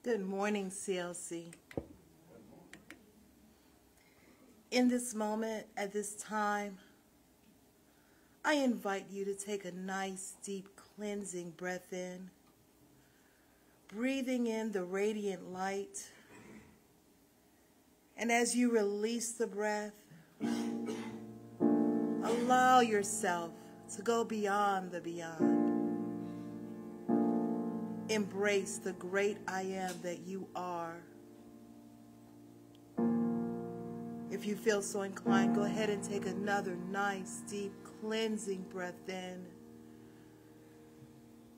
Good morning, CLC. In this moment, at this time, I invite you to take a nice, deep, cleansing breath in, breathing in the radiant light. And as you release the breath, allow yourself to go beyond the beyond. Embrace the great I am that you are. If you feel so inclined, go ahead and take another nice, deep, cleansing breath in.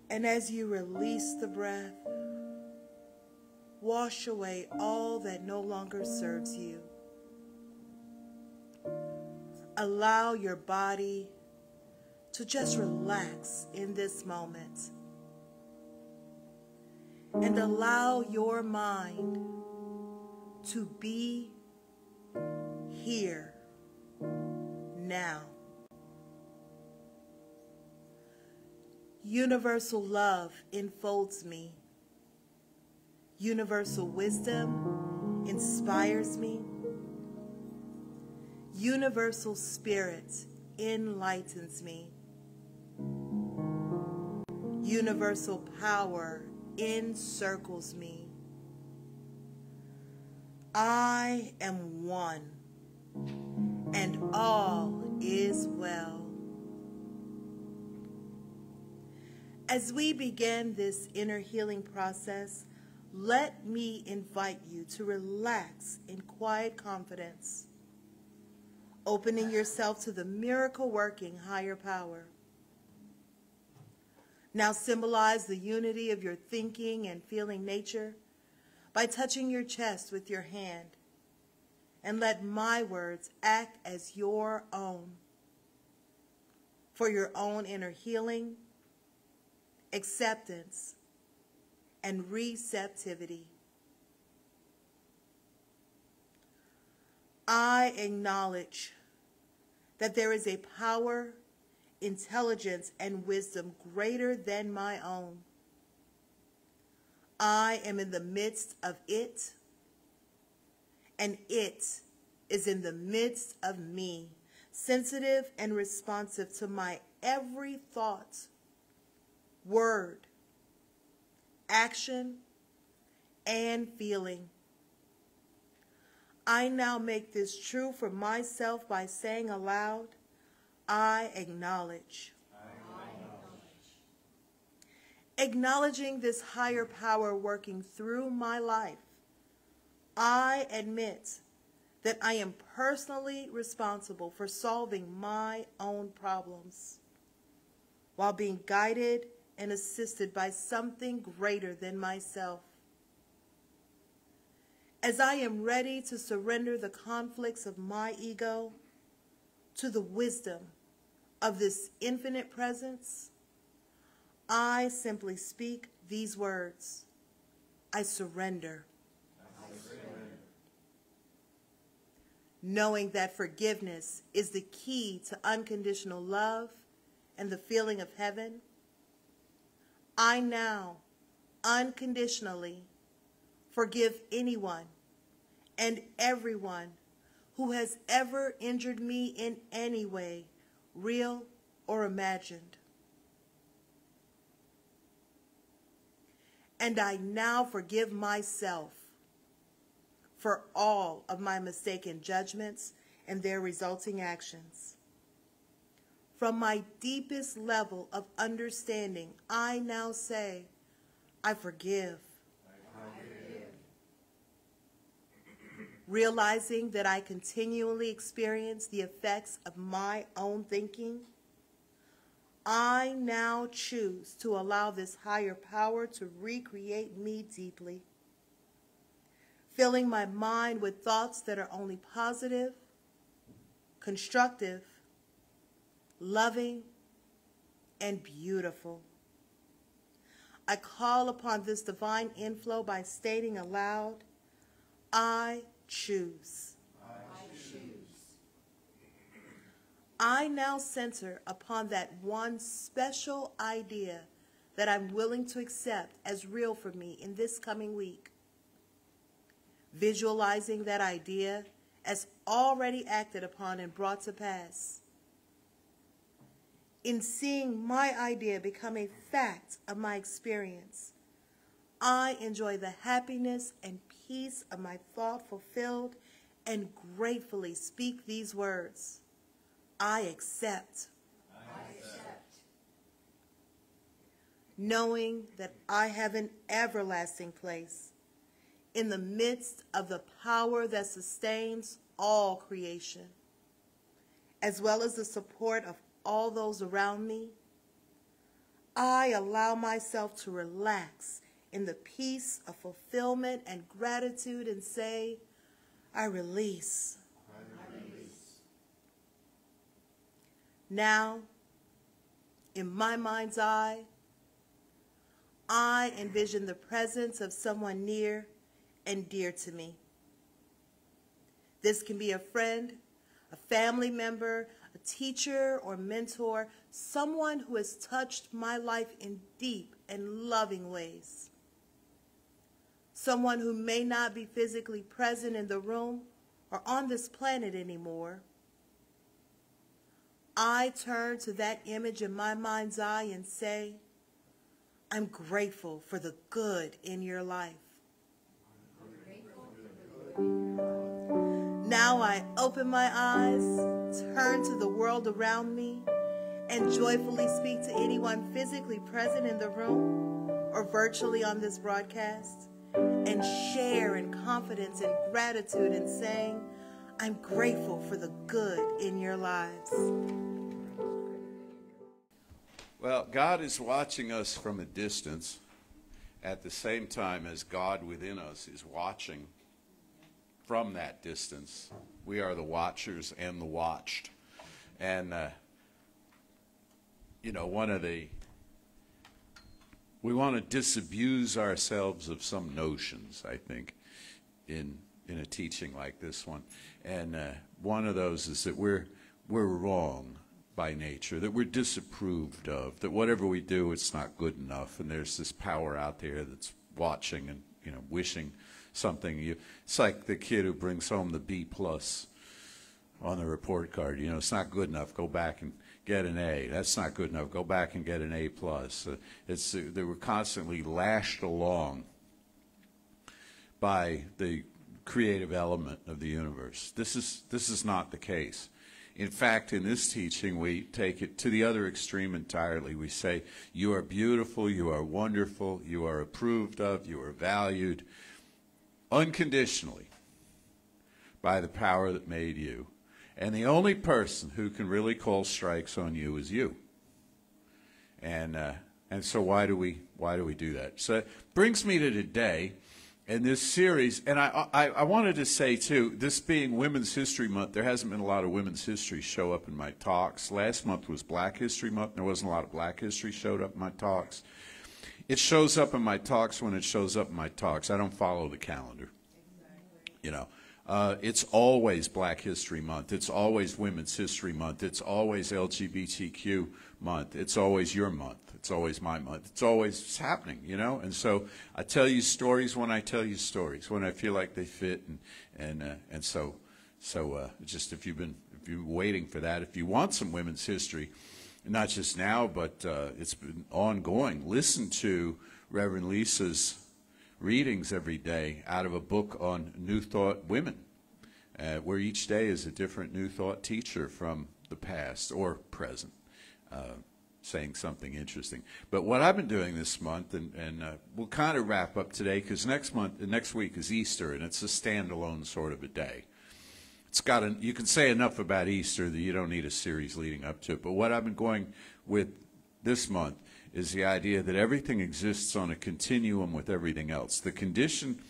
And as you release the breath, wash away all that no longer serves you. Allow your body to just relax in this moment. And allow your mind to be here now. Universal love enfolds me. Universal wisdom inspires me. Universal spirit enlightens me. Universal power encircles me. I am one, and all is well. As we begin this inner healing process, let me invite you to relax in quiet confidence, opening yourself to the miracle-working higher power. Now symbolize the unity of your thinking and feeling nature by touching your chest with your hand, and let my words act as your own for your own inner healing, acceptance, and receptivity. I acknowledge that there is a power, intelligence, and wisdom greater than my own. I am in the midst of it, and it is in the midst of me, sensitive and responsive to my every thought, word, action, and feeling. I now make this true for myself by saying aloud, I acknowledge. Acknowledging this higher power working through my life, I admit that I am personally responsible for solving my own problems while being guided and assisted by something greater than myself. As I am ready to surrender the conflicts of my ego to the wisdom of this infinite presence, I simply speak these words: I surrender. I surrender. Knowing that forgiveness is the key to unconditional love and the feeling of heaven, I now unconditionally forgive anyone and everyone who has ever injured me in any way, real or imagined. And I now forgive myself for all of my mistaken judgments and their resulting actions. From my deepest level of understanding, I now say, I forgive. Realizing that I continually experience the effects of my own thinking, I now choose to allow this higher power to recreate me deeply, filling my mind with thoughts that are only positive, constructive, loving, and beautiful. I call upon this divine inflow by stating aloud, I choose. I choose. I now center upon that one special idea that I'm willing to accept as real for me in this coming week, visualizing that idea as already acted upon and brought to pass. In seeing my idea become a fact of my experience, I enjoy the happiness and peace of my thought fulfilled and gratefully speak these words. I accept. I accept. Knowing that I have an everlasting place in the midst of the power that sustains all creation, as well as the support of all those around me, I allow myself to relax in the peace of fulfillment and gratitude and say, I release. I release. Now, in my mind's eye, I envision the presence of someone near and dear to me. This can be a friend, a family member, a teacher or mentor, someone who has touched my life in deep and loving ways. Someone who may not be physically present in the room or on this planet anymore. I turn to that image in my mind's eye and say, I'm grateful for the good in your life. Now I open my eyes, turn to the world around me, and joyfully speak to anyone physically present in the room or virtually on this broadcast, and share in confidence and gratitude in saying, I'm grateful for the good in your lives. Well, God is watching us from a distance at the same time as God within us is watching from that distance. We are the watchers and the watched. And, we want to disabuse ourselves of some notions, I think, in a teaching like this one. And one of those is that we're wrong by nature, that we're disapproved of, that whatever we do, it's not good enough, and there's this power out there that's watching and, wishing something. It's like the kid who brings home the B+ on the report card. It's not good enough. Go back and get an A. That's not good enough. Go back and get an A+. They were constantly lashed along by the creative element of the universe. This is not the case. In fact, in this teaching, we take it to the other extreme entirely. We say, you are beautiful, you are wonderful, you are approved of, you are valued unconditionally by the power that made you. And the only person who can really call strikes on you is you. And so why do we do that? So it brings me to today. In this series, and I wanted to say, too, this being Women's History Month, there hasn't been a lot of women's history show up in my talks. Last month was Black History Month. There wasn't a lot of Black history showed up in my talks. It shows up in my talks when it shows up in my talks. I don't follow the calendar. It's always Black History Month. It's always Women's History Month. It's always LGBTQ month. It's always your month. It's always my month. It's always happening, And so I tell you stories when I tell you stories, when I feel like they fit, and so just if you're waiting for that, if you want some women's history, not just now, but it's been ongoing. Listen to Reverend Lisa's readings every day out of a book on New Thought women, where each day is a different New Thought teacher from the past or present, saying something interesting. But what I've been doing this month, and we'll kind of wrap up today, because next week is Easter, and it's a standalone sort of a day. You can say enough about Easter that you don't need a series leading up to it. But what I've been going with this month is the idea that everything exists on a continuum with everything else. The condition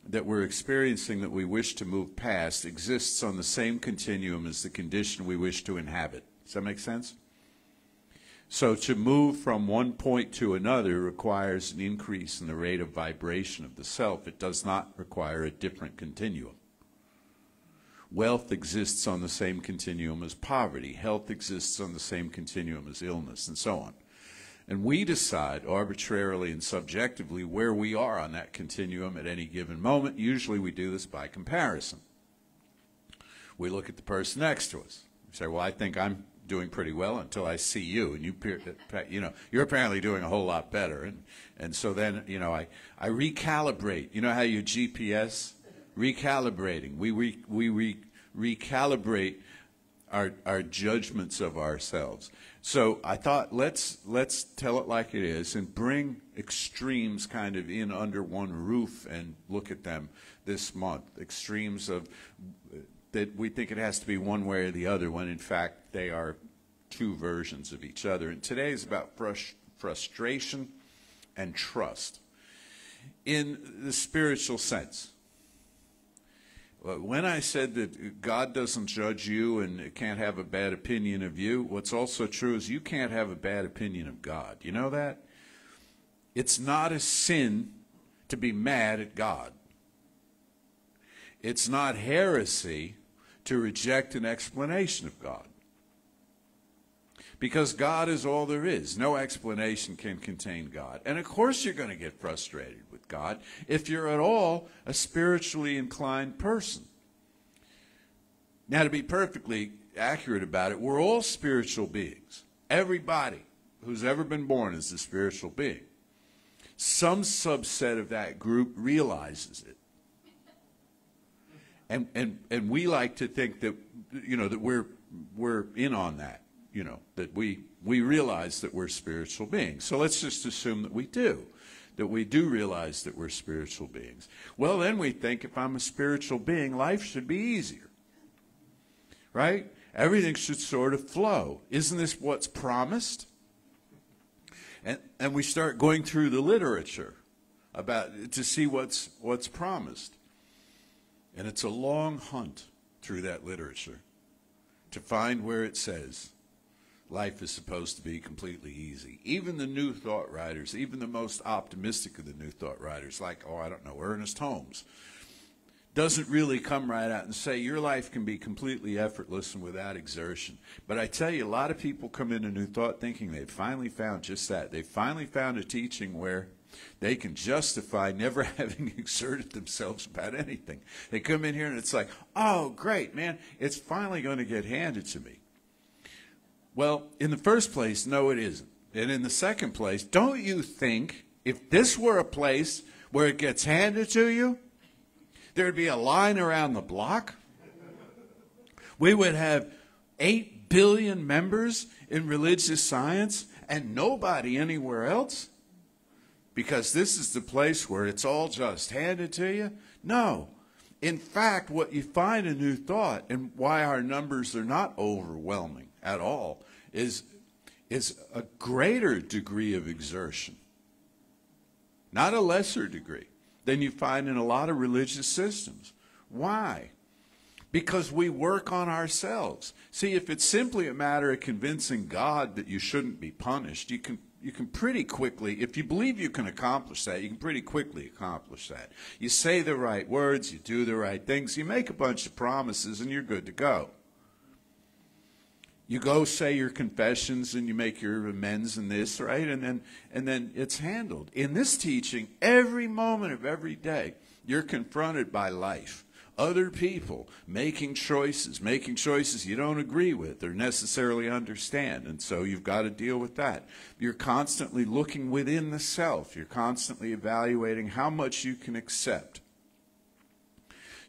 that we're experiencing that we wish to move past exists on the same continuum as the condition we wish to inhabit. Does that make sense? So to move from one point to another requires an increase in the rate of vibration of the self. It does not require a different continuum. Wealth exists on the same continuum as poverty. Health exists on the same continuum as illness, and so on. And we decide arbitrarily and subjectively where we are on that continuum at any given moment. Usually we do this by comparison. We look at the person next to us. We say, well, I think I'm doing pretty well until I see you, and you're apparently doing a whole lot better. And so then, I recalibrate. You know how your GPS? Recalibrating. We recalibrate our judgments of ourselves. So I thought let's tell it like it is and bring extremes kind of in under one roof and look at them this month. Extremes of that we think it has to be one way or the other, when in fact they are two versions of each other. And today is about frustration and trust in the spiritual sense. When I said that God doesn't judge you and can't have a bad opinion of you, what's also true is you can't have a bad opinion of God. You know that? It's not a sin to be mad at God. It's not heresy to reject an explanation of God. Because God is all there is. No explanation can contain God. And of course you're going to get frustrated with God if you're at all a spiritually inclined person. Now, to be perfectly accurate about it, we're all spiritual beings. Everybody who's ever been born is a spiritual being. Some subset of that group realizes it. And we like to think that, that we're in on that. That we realize that we're spiritual beings. So let's just assume that we do realize that we're spiritual beings. Well, then we think, if I'm a spiritual being, life should be easier. Right? Everything should sort of flow. Isn't this what's promised? And we start going through the literature to see what's promised. And it's a long hunt through that literature to find where it says life is supposed to be completely easy. Even the New Thought writers, even the most optimistic of the New Thought writers, like, Ernest Holmes, doesn't really come right out and say your life can be completely effortless and without exertion. But I tell you, a lot of people come into New Thought thinking they've finally found just that. They've finally found a teaching where they can justify never having exerted themselves about anything. They come in here and it's like, oh, great, man, it's finally going to get handed to me. Well, in the first place, no, it isn't. And in the second place, don't you think if this were a place where it gets handed to you, there'd be a line around the block? We would have 8 billion members in religious science and nobody anywhere else? Because this is the place where it's all just handed to you? No. In fact, what you find in New Thought, and why our numbers are not overwhelming at all, is a greater degree of exertion, not a lesser degree, than you find in a lot of religious systems. Why? Because we work on ourselves. See, if it's simply a matter of convincing God that you shouldn't be punished, you can pretty quickly, if you believe you can accomplish that, you can pretty quickly accomplish that. You say the right words, you do the right things, you make a bunch of promises, and you're good to go. You go say your confessions and you make your amends and this, right? And then it's handled. In this teaching, every moment of every day, you're confronted by life. Other people making choices you don't agree with or necessarily understand. And so you've got to deal with that. You're constantly looking within the self. You're constantly evaluating how much you can accept.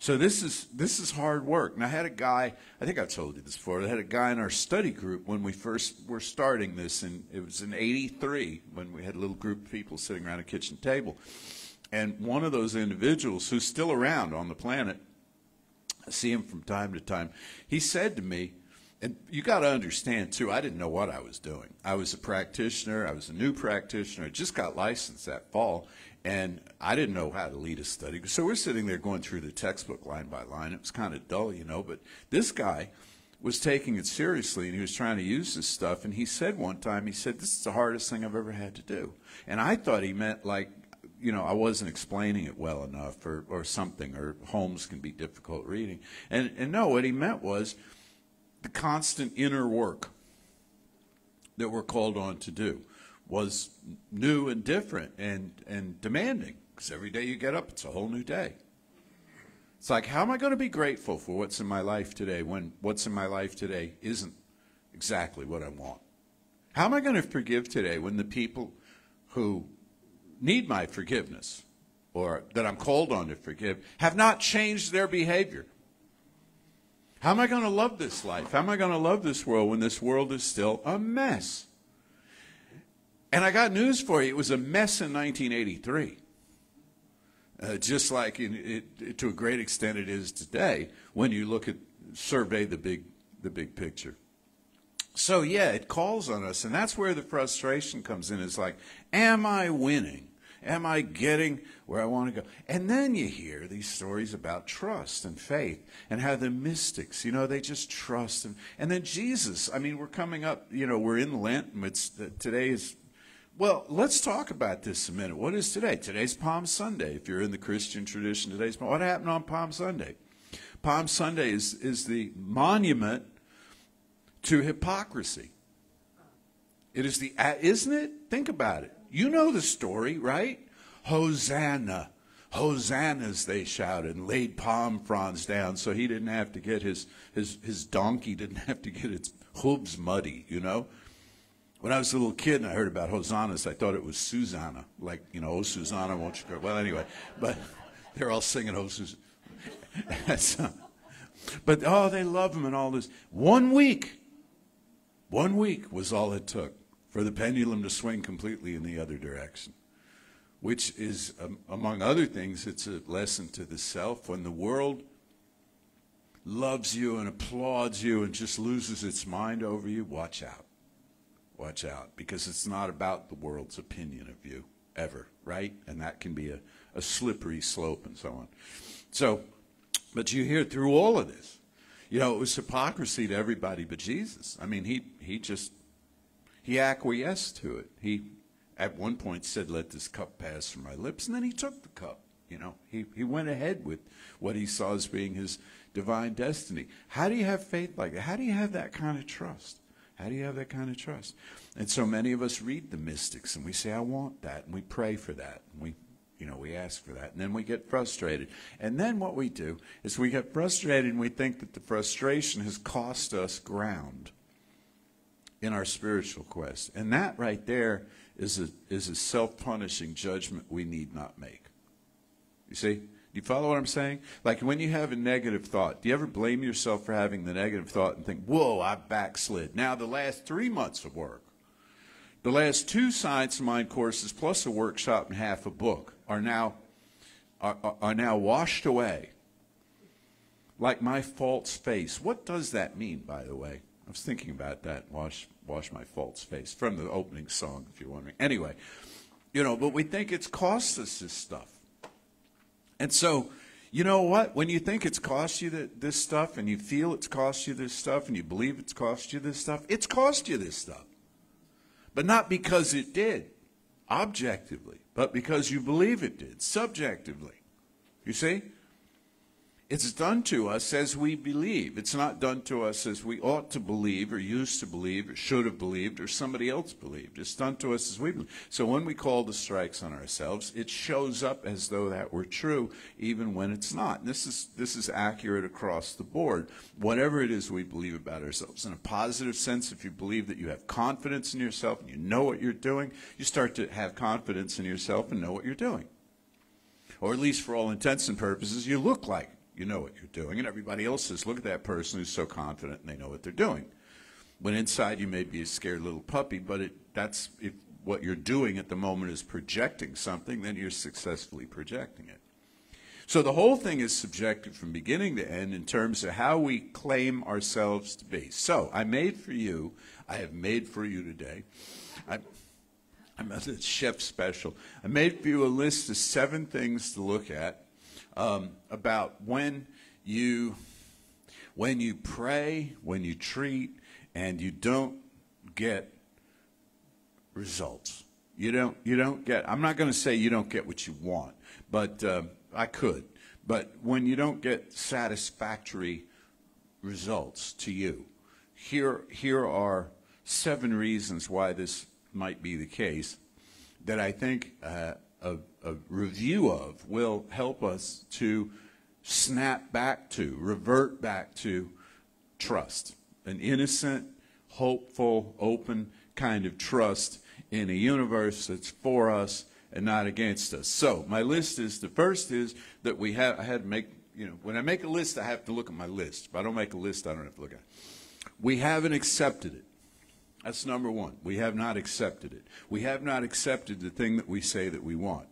So this is hard work. And I had a guy, I think I've told you this before, I had a guy in our study group when we first were starting this, and it was in '83 when we had a little group of people sitting around a kitchen table. And one of those individuals who's still around on the planet, I see him from time to time, he said to me, and you got to understand too, I didn't know what I was doing. I was a practitioner, I was a new practitioner, I just got licensed that fall, and I didn't know how to lead a study. So we're sitting there going through the textbook line by line. It was kind of dull, but this guy was taking it seriously, and he was trying to use this stuff. And he said one time, he said, this is the hardest thing I've ever had to do. And I thought he meant like, I wasn't explaining it well enough or something, or Holmes can be difficult reading. And no, what he meant was the constant inner work that we're called on to do. was new and different and demanding, because every day you get up, it's a whole new day. It's like, how am I going to be grateful for what's in my life today when what's in my life today isn't exactly what I want? How am I going to forgive today when the people who need my forgiveness, or that I'm called on to forgive, have not changed their behavior? How am I going to love this life? How am I going to love this world when this world is still a mess? And I got news for you. It was a mess in 1983. Just like to a great extent it is today when you look at, survey the big picture. So yeah, it calls on us, and that's where the frustration comes in. It's like, am I winning? Am I getting where I want to go? And then you hear these stories about trust and faith and how the mystics, they just trust. And then Jesus, I mean, we're coming up, we're in Lent, and today is, well, let's talk about this a minute. What is today? Today's Palm Sunday. If you're in the Christian tradition, what happened on Palm Sunday? Palm Sunday is the monument to hypocrisy. It is isn't it? Think about it. You know the story, right? Hosanna. Hosannas, they shouted, and laid palm fronds down so he didn't have to get his donkey didn't have to get its hooves muddy, When I was a little kid and I heard about hosannas, I thought it was Susanna. Like, oh, Susanna, won't you go? Well, anyway, but they're all singing, oh, Susanna. But, they love him and all this. 1 week was all it took for the pendulum to swing completely in the other direction, which is, among other things, it's a lesson to the self. When the world loves you and applauds you and just loses its mind over you, watch out. Watch out, because it's not about the world's opinion of you, ever, right? And that can be a slippery slope and so on. So, but you hear through all of this, it was hypocrisy to everybody but Jesus. I mean, he acquiesced to it. He, at one point, said, "Let this cup pass from my lips," and then he took the cup. He went ahead with what he saw as being his divine destiny. How do you have faith like that? How do you have that kind of trust? How do you have that kind of trust? And so many of us read the mystics and we say, I want that, and we pray for that, and we ask for that, and then we get frustrated. And then what we do is we get frustrated and we think that the frustration has cost us ground in our spiritual quest. And that right there is a self-punishing judgment we need not make. You see? Do you follow what I'm saying? Like when you have a negative thought, do you ever blame yourself for having the negative thought and think, whoa, I backslid? Now the last 3 months of work, the last 2 Science of Mind courses plus a workshop and half a book are now washed away like my false face. What does that mean, by the way? I was thinking about that, wash my false face, from the opening song, if you're wondering. Anyway, but we think it's cost us this stuff. And so, you know what? When you think it's cost you this stuff, and you feel it's cost you this stuff, and you believe it's cost you this stuff, it's cost you this stuff. But not because it did, objectively, but because you believe it did, subjectively. You see? It's done to us as we believe. It's not done to us as we ought to believe or used to believe or should have believed or somebody else believed. It's done to us as we believe. So when we call the strikes on ourselves, it shows up as though that were true even when it's not. And this is accurate across the board. Whatever it is we believe about ourselves. In a positive sense, if you believe that you have confidence in yourself and you know what you're doing, you start to have confidence in yourself and know what you're doing. Or at least for all intents and purposes, you look like you know what you're doing, and everybody else says, look at that person who's so confident and they know what they're doing. When inside you may be a scared little puppy, but if what you're doing at the moment is projecting something, then you're successfully projecting it. So the whole thing is subjective from beginning to end in terms of how we claim ourselves to be. So I have made for you today, I'm a chef special. I made for you a list of 7 things to look at about when you pray, when you treat, and you don't get results. You don't get, I'm not going to say you don't get what you want, but I could. But when you don't get satisfactory results to you, here are 7 reasons why this might be the case that I think a review of will help us to snap back to, revert back to trust. An innocent, hopeful, open kind of trust in a universe that's for us and not against us. So my list is, the first is that I had to make, when I make a list, I have to look at my list. If I don't make a list, I don't have to look at it. We haven't accepted it. That's number one. We have not accepted it. We have not accepted the thing that we say that we want.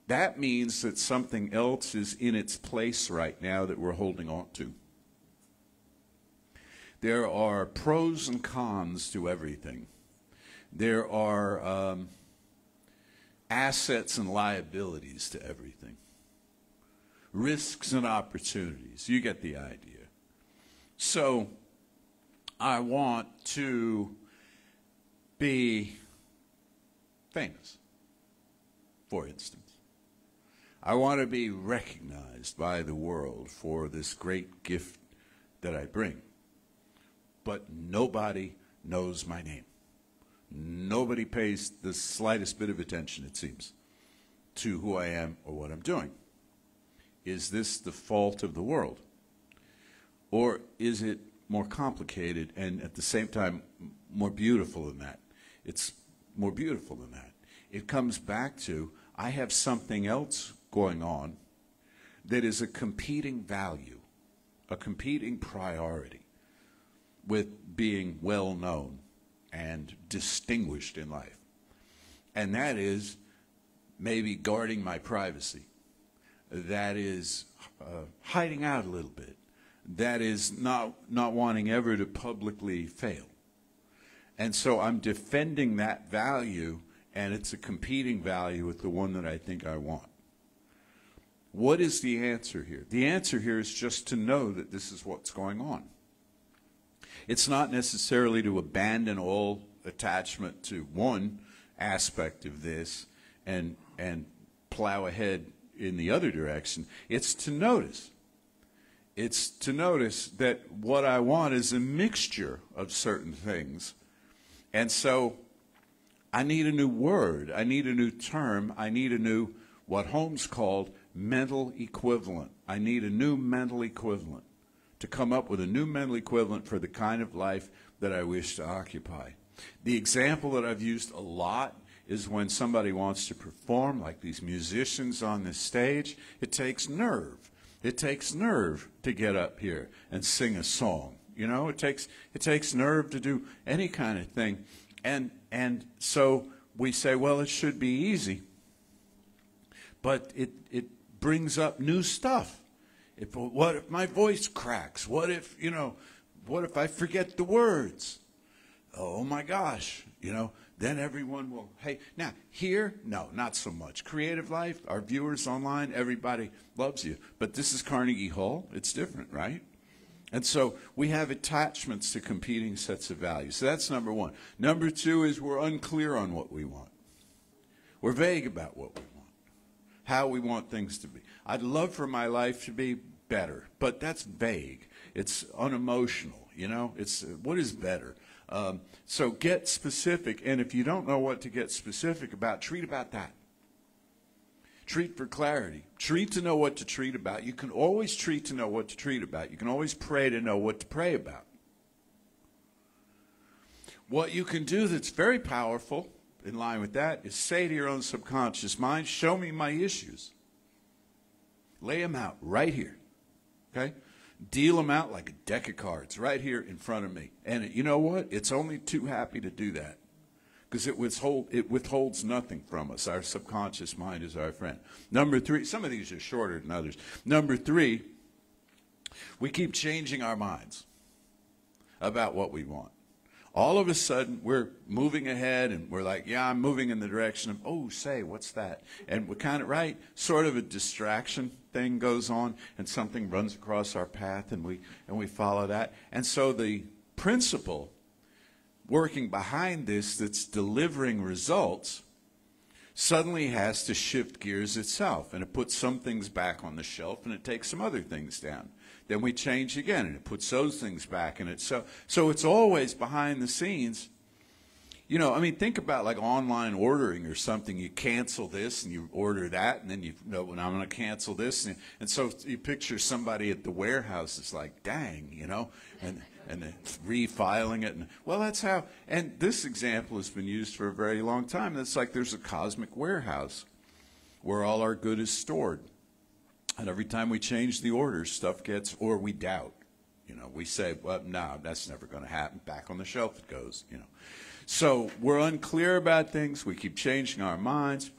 That means that something else is in its place right now that we're holding on to. There are pros and cons to everything. There are assets and liabilities to everything. Risks and opportunities. You get the idea. So I want to be famous, for instance. I want to be recognized by the world for this great gift that I bring. But nobody knows my name. Nobody pays the slightest bit of attention, it seems, to who I am or what I'm doing. Is this the fault of the world? Or is it more complicated and at the same time more beautiful than that? It's more beautiful than that. It comes back to, I have something else going on that is a competing value, a competing priority with being well known and distinguished in life. And that is maybe guarding my privacy. That is hiding out a little bit. That is not wanting ever to publicly fail. And so I'm defending that value, and it's a competing value with the one that I think I want. What is the answer here? The answer here is just to know that this is what's going on. It's not necessarily to abandon all attachment to one aspect of this and plow ahead in the other direction. It's to notice. It's to notice that what I want is a mixture of certain things. And so I need a new word. I need a new term. I need a new, what Holmes called, mental equivalent. I need a new mental equivalent to come up with a new mental equivalent for the kind of life that I wish to occupy. The example that I've used a lot is when somebody wants to perform, like these musicians on this stage. It takes nerve. It takes nerve to get up here and sing a song. You know, it takes nerve to do any kind of thing. And so we say, well, it should be easy. But it brings up new stuff. What if my voice cracks? What if I forget the words? Oh my gosh, then everyone will, hey, now here, no, not so much. Creative life, our viewers online, everybody loves you. But this is Carnegie Hall, it's different, right? And so we have attachments to competing sets of values. So that's number one. Number two is we're unclear on what we want. We're vague about what we want, how we want things to be. I'd love for my life to be better, but that's vague. It's unemotional, It's what is better? So get specific, and if you don't know what to get specific about, treat about that. Treat for clarity. Treat to know what to treat about. You can always treat to know what to treat about. You can always pray to know what to pray about. What you can do that's very powerful, in line with that, is say to your own subconscious mind, show me my issues. Lay them out right here, okay? Deal them out like a deck of cards right here in front of me. And you know what? It's only too happy to do that because it withholds nothing from us. Our subconscious mind is our friend. Number three, some of these are shorter than others. Number three, we keep changing our minds about what we want. All of a sudden, we're moving ahead, and we're like, yeah, I'm moving in the direction of, oh, say, what's that? And we're kind of right, sort of a distraction thing goes on, and something runs across our path, and we follow that. And so the principle working behind this that's delivering results suddenly has to shift gears itself, and it puts some things back on the shelf, and it takes some other things down. Then we change again, and it puts those things back, and so it's always behind the scenes. You know, I mean, think about like online ordering or something. You cancel this and you order that, and then you know, when I'm going to cancel this. And so you picture somebody at the warehouse is like, dang, you know, and refiling it. And, well, that's how, and this example has been used for a very long time. It's like there's a cosmic warehouse where all our good is stored. And every time we change the order, stuff gets, or we doubt. You know, we say, well, no, that's never going to happen. Back on the shelf it goes, you know. So we're unclear about things. We keep changing our minds.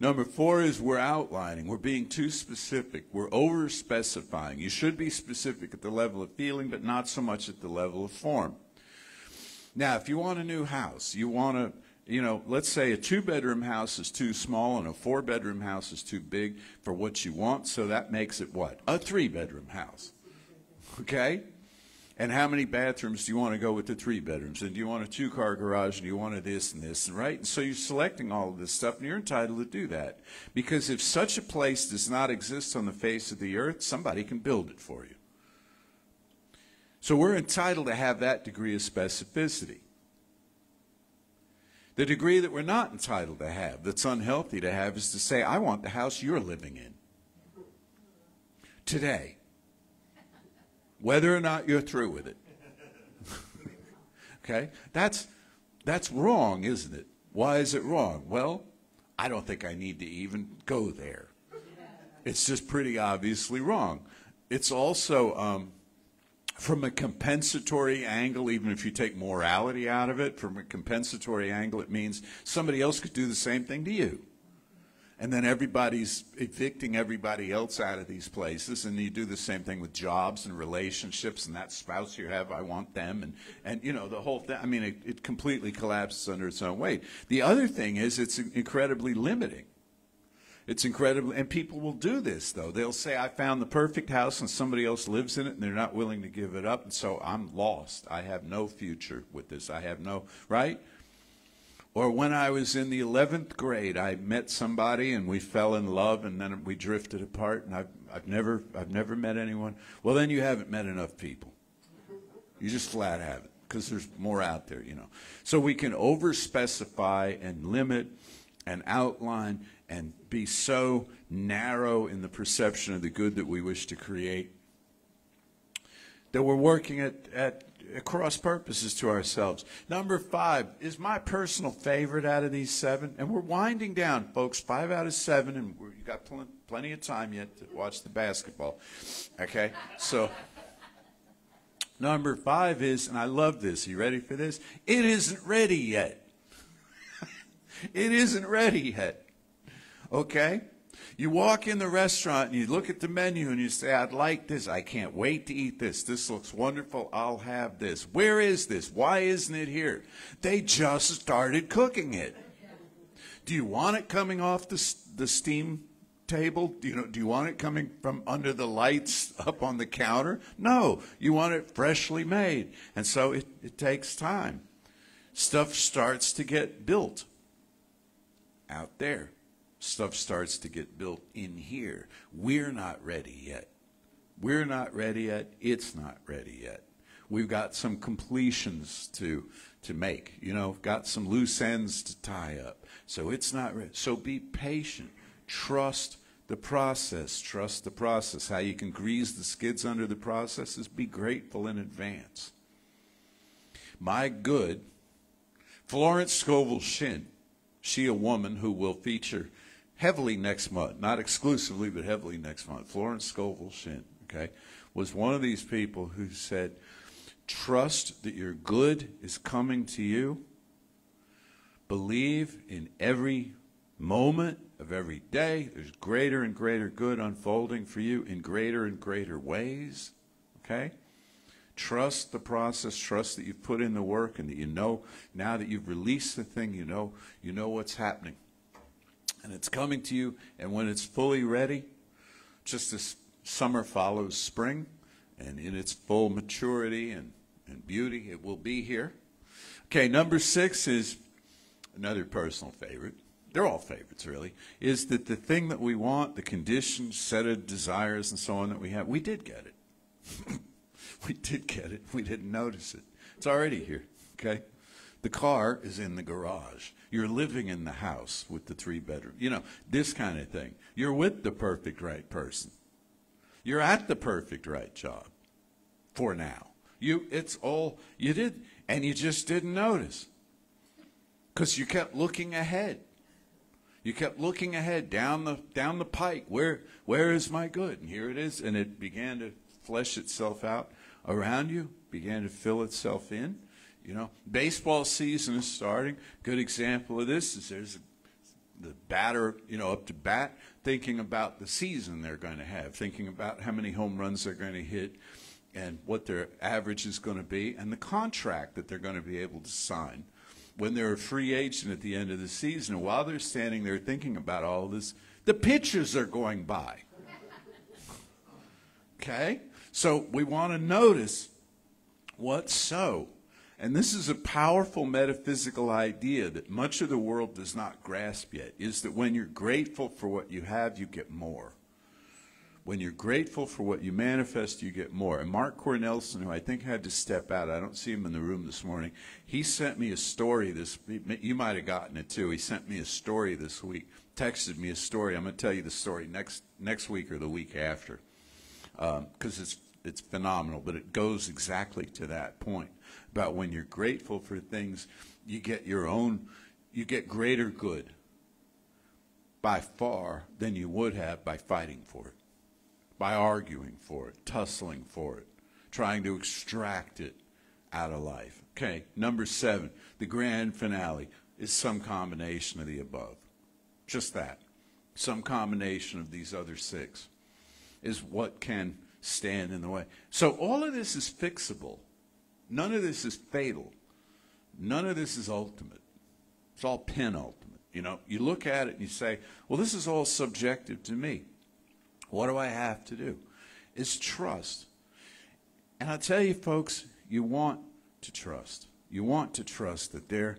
Number 4 is we're outlining. We're being too specific. We're over-specifying. You should be specific at the level of feeling, but not so much at the level of form. Now, if you want a new house, you want to, you know, let's say a 2-bedroom house is too small and a 4-bedroom house is too big for what you want, so that makes it what? A 3-bedroom house. Okay? And how many bathrooms do you want to go with the 3 bedrooms? And do you want a 2-car garage? And do you want a this and this? And right? And so you're selecting all of this stuff, and you're entitled to do that. Because if such a place does not exist on the face of the earth, somebody can build it for you. So we're entitled to have that degree of specificity. The degree that we're not entitled to have, that's unhealthy to have, is to say, I want the house you're living in today. Whether or not you're through with it. Okay? That's wrong, isn't it? Why is it wrong? Well, I don't think I need to even go there. It's just pretty obviously wrong. It's also, from a compensatory angle, even if you take morality out of it, from a compensatory angle, it means somebody else could do the same thing to you. And then everybody's evicting everybody else out of these places, and you do the same thing with jobs and relationships, and that spouse you have, I want them, and you know, the whole thing. I mean, it completely collapses under its own weight. The other thing is it's incredibly limiting. It's incredibly, and people will do this, though. They'll say, I found the perfect house, and somebody else lives in it, and they're not willing to give it up, and so I'm lost. I have no future with this. I have no, right? Or when I was in the 11th grade, I met somebody and we fell in love, and then we drifted apart, and I've never met anyone. Well, then you haven't met enough people. You just flat haven't, because there's more out there, you know. So we can over-specify and limit and outline and be so narrow in the perception of the good that we wish to create that we're working at cross purposes to ourselves. Number 5 is my personal favorite out of these 7, and we're winding down, folks. 5 out of 7, and you've got plenty of time yet to watch the basketball. Okay, so number 5 is, and I love this. Are you ready for this? It isn't ready yet. It isn't ready yet. Okay? You walk in the restaurant and you look at the menu and you say, I'd like this. I can't wait to eat this. This looks wonderful. I'll have this. Where is this? Why isn't it here? They just started cooking it. Do you want it coming off the steam table? Do you want it coming from under the lights up on the counter? No. You want it freshly made. And so it takes time. Stuff starts to get built out there. Stuff starts to get built in here. We're not ready yet. We're not ready yet. It's not ready yet. We've got some completions to make. You know, got some loose ends to tie up. So it's not ready. So be patient. Trust the process. Trust the process. How you can grease the skids under the process is be grateful in advance. My good, Florence Scovel Shinn, she a woman who will feature heavily next month, not exclusively, but heavily next month. Florence Scovel Shinn, okay, was one of these people who said, trust that your good is coming to you. Believe in every moment of every day. There's greater and greater good unfolding for you in greater and greater ways, okay? Trust the process. Trust that you've put in the work and that you know, now that you've released the thing, you know what's happening. And it's coming to you, and when it's fully ready, just as summer follows spring, and in its full maturity and beauty, it will be here. Okay, number 6 is another personal favorite. They're all favorites, really, is that the thing that we want, the conditions, set of desires, and so on that we have, we did get it. We did get it. We didn't notice it. It's already here, okay? The car is in the garage. You're living in the house with the 3-bedroom. You know, this kind of thing. You're with the perfect right person. You're at the perfect right job for now. It's all you did, and you just didn't notice because you kept looking ahead. You kept looking ahead down the pike. Where is my good? And here it is, and it began to flesh itself out around you, began to fill itself in. You know, baseball season is starting. Good example of this is there's the batter, you know, up to bat, thinking about the season they're going to have, thinking about how many home runs they're going to hit and what their average is going to be, and the contract that they're going to be able to sign when they're a free agent at the end of the season. And while they're standing there thinking about all this, the pitchers are going by. Okay? So we want to notice what's so. And this is a powerful metaphysical idea that much of the world does not grasp yet, is that when you're grateful for what you have, you get more. When you're grateful for what you manifest, you get more. And Mark Cornelson, who I think had to step out, I don't see him in the room this morning, he sent me a story you might have gotten it too. He sent me a story this week, texted me a story. I'm going to tell you the story next week or the week after, because it's phenomenal, but it goes exactly to that point about when you're grateful for things, you get greater good by far than you would have by fighting for it, by arguing for it, tussling for it, trying to extract it out of life. Okay, number 7, the grand finale is some combination of the above. Just that. Some combination of these other 6 is what can stand in the way. So all of this is fixable. None of this is fatal. None of this is ultimate. It's all penultimate. You know, you look at it and you say, well, this is all subjective to me. What do I have to do? It's trust. And I tell you, folks, you want to trust. You want to trust that there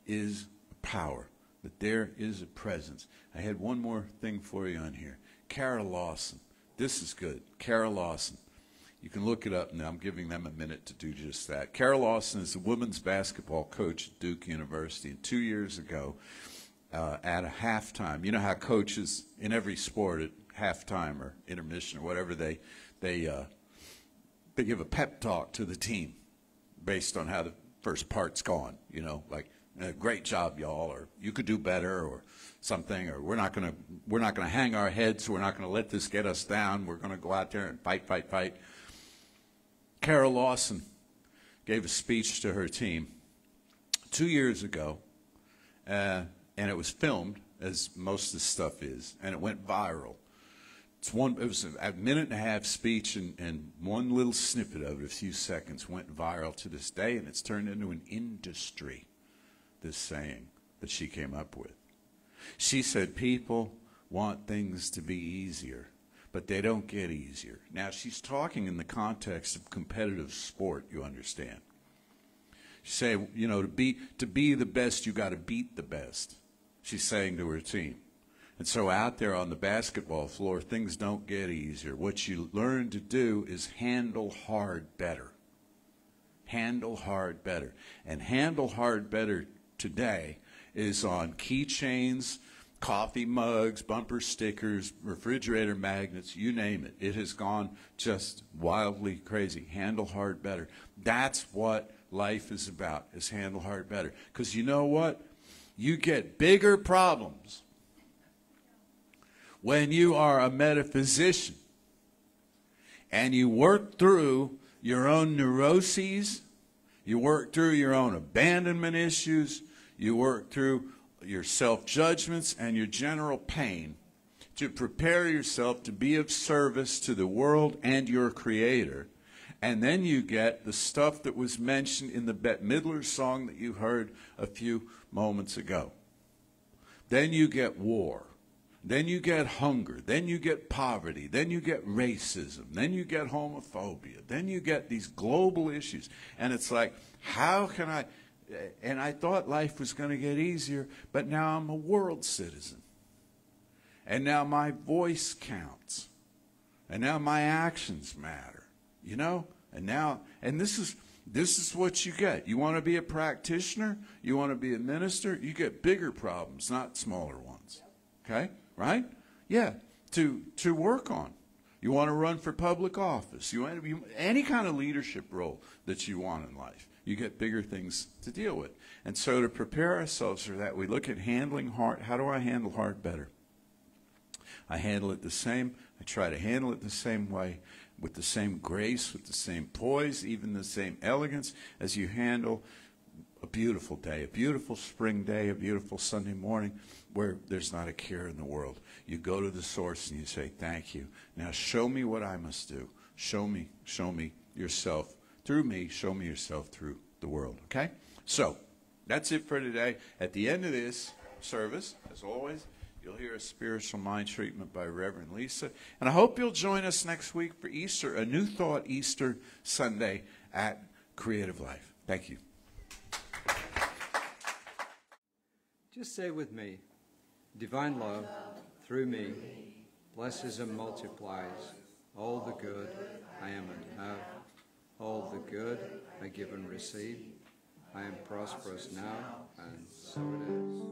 is a power, that there is a presence. I had one more thing for you on here. Kara Lawson. This is good. Kara Lawson. You can look it up now. I'm giving them a minute to do just that. Kara Lawson is a women's basketball coach at Duke University. And 2 years ago, at a halftime, you know how coaches in every sport at halftime or intermission or whatever, they give a pep talk to the team based on how the first part's gone. You know, like, great job, y'all, or you could do better, or something, or we're not gonna hang our heads. We're not gonna let this get us down. We're gonna go out there and fight. Kara Lawson gave a speech to her team 2 years ago, and it was filmed, as most of this stuff is, and it went viral. It was a minute-and-a-half speech, and one little snippet of it, a few seconds, went viral to this day, and it's turned into an industry, this saying that she came up with. She said people want things to be easier, but they don't get easier. Now, she's talking in the context of competitive sport, you understand. She said, you know, to be the best, you got to beat the best, she's saying to her team. And so out there on the basketball floor, things don't get easier. What you learn to do is handle hard better. Handle hard better. And handle hard better today is on keychains, coffee mugs, bumper stickers, refrigerator magnets, you name it. It has gone just wildly crazy. Handle hard better. That's what life is about, is handle hard better. Because you know what? You get bigger problems when you are a metaphysician and you work through your own neuroses, you work through your own abandonment issues, you work through your self-judgments and your general pain to prepare yourself to be of service to the world and your Creator. And then you get the stuff that was mentioned in the Bette Midler song that you heard a few moments ago. Then you get war. Then you get hunger. Then you get poverty. Then you get racism. Then you get homophobia. Then you get these global issues. And it's like, how can I... And I thought life was going to get easier, but now I'm a world citizen. And now my voice counts. And now my actions matter. You know? And this is This is what you get. You want to be a practitioner? You want to be a minister? You get bigger problems, not smaller ones. Okay? Right? Yeah. To work on. You want to run for public office. You want to be any kind of leadership role that you want in life. You get bigger things to deal with. And so to prepare ourselves for that, we look at handling heart. How do I handle heart better? I handle it the same. I try to handle it the same way, with the same grace, with the same poise, even the same elegance as you handle a beautiful day, a beautiful spring day, a beautiful Sunday morning where there's not a care in the world. You go to the source and you say, thank you. Now show me what I must do. Show me yourself through me. Show me yourself through the world. Okay? So that's it for today. At the end of this service, as always, you'll hear a spiritual mind treatment by Reverend Lisa. And I hope you'll join us next week for Easter, a New Thought Easter Sunday at Creative Life. Thank you. Just say with me, divine love through me blesses and multiplies all the good I am and have, all the good I give and receive. I am prosperous now, and so it is.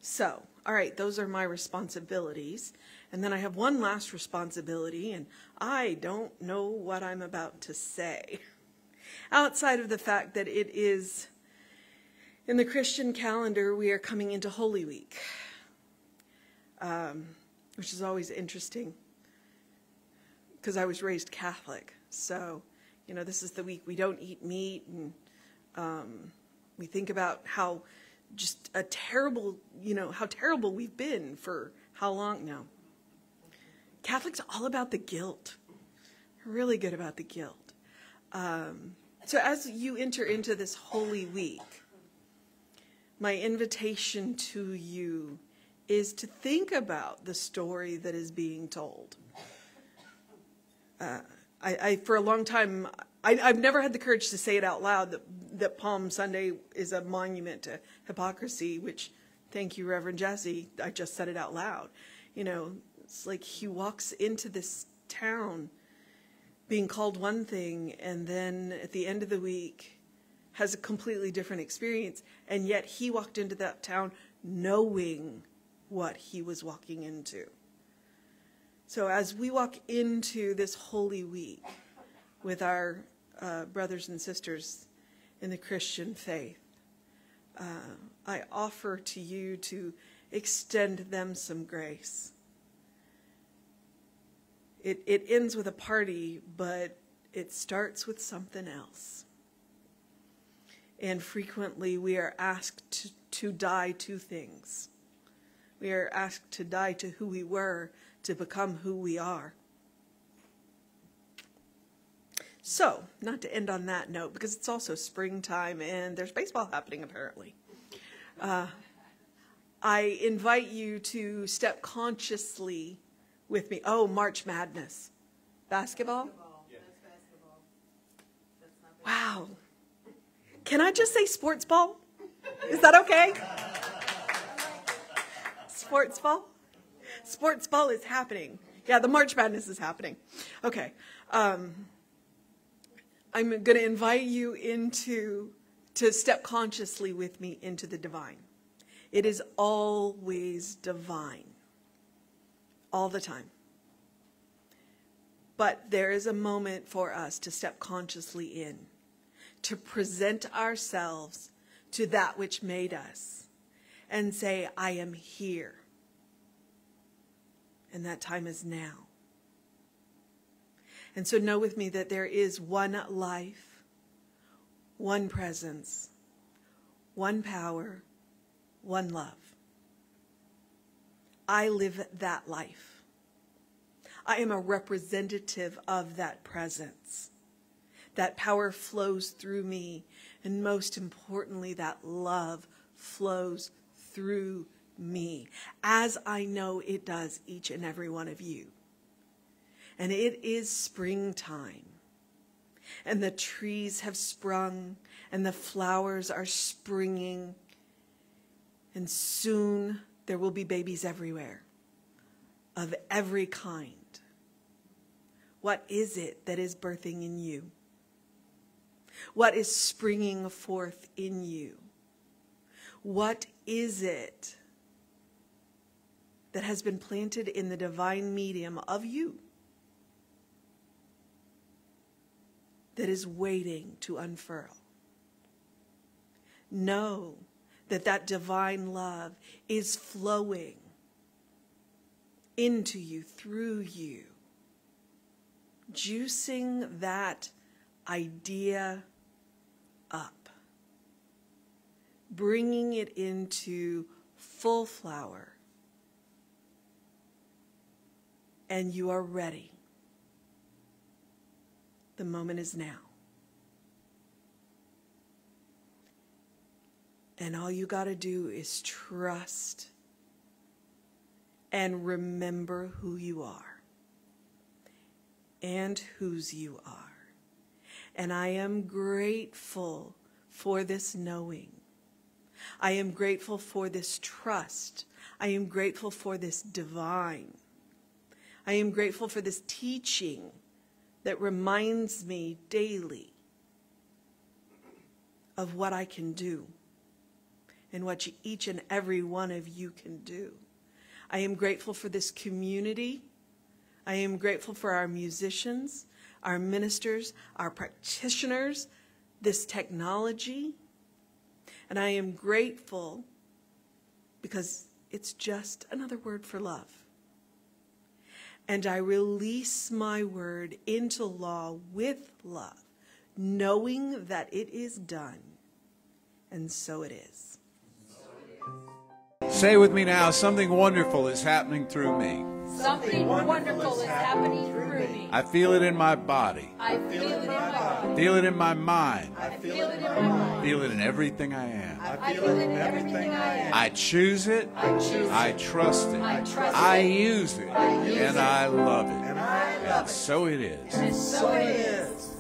So, all right, those are my responsibilities. And then I have one last responsibility, and I don't know what I'm about to say. Outside of the fact that it is, in the Christian calendar, we are coming into Holy Week, which is always interesting because I was raised Catholic. So, you know, this is the week we don't eat meat, and we think about how just a terrible, how terrible we've been for how long now. Catholics are all about the guilt. They're really good about the guilt. So as you enter into this Holy Week, my invitation to you is to think about the story that is being told. I for a long time, I've never had the courage to say it out loud that Palm Sunday is a monument to hypocrisy, which, thank you, Reverend Jesse, I just said it out loud. It's like he walks into this town being called one thing, and then at the end of the week has a completely different experience, and yet he walked into that town knowing what he was walking into. So as we walk into this Holy Week with our brothers and sisters in the Christian faith, I offer to you to extend them some grace. It ends with a party, but it starts with something else. And frequently we are asked to die to things. We are asked to die to who we were to become who we are. So, not to end on that note, because it's also springtime and there's baseball happening apparently. I invite you to step consciously with me. Oh, March Madness. Basketball? That's basketball. That's not Wow. Can I just say sports ball? Is that okay? Sports ball? Sports ball is happening. Yeah, the March Madness is happening. Okay. I'm going to invite you to step consciously with me into the divine. It is always divine. All the time. But there is a moment for us to step consciously in, to present ourselves to that which made us and say, I am here. And that time is now. And so know with me that there is one life, one presence, one power, one love. I live that life. I am a representative of that presence. That power flows through me, and most importantly, that love flows through me, as I know it does each and every one of you. And it is springtime, and the trees have sprung, and the flowers are springing, and soon there will be babies everywhere, of every kind. What is it that is birthing in you? What is springing forth in you? What is it that has been planted in the divine medium of you that is waiting to unfurl? Know that that divine love is flowing into you, through you, juicing that idea up, bringing it into full flower, and you are ready. The moment is now. And all you got to do is trust and remember who you are and whose you are. And I am grateful for this knowing. I am grateful for this trust. I am grateful for this divine. I am grateful for this teaching that reminds me daily of what I can do and what each and every one of you can do. I am grateful for this community. I am grateful for our musicians, our ministers, our practitioners, this technology. And I am grateful because it's just another word for love. And I release my word into law with love, knowing that it is done. And so it is. Say with me now, something wonderful is happening through me. Something wonderful is happening through me. I feel it in my body. I feel it in my body. Feel it in my mind. I feel it in my mind. Feel it in everything I am. I feel it in everything I am. I choose it. I trust it. I use it. And I love it. And so it is. And so it is.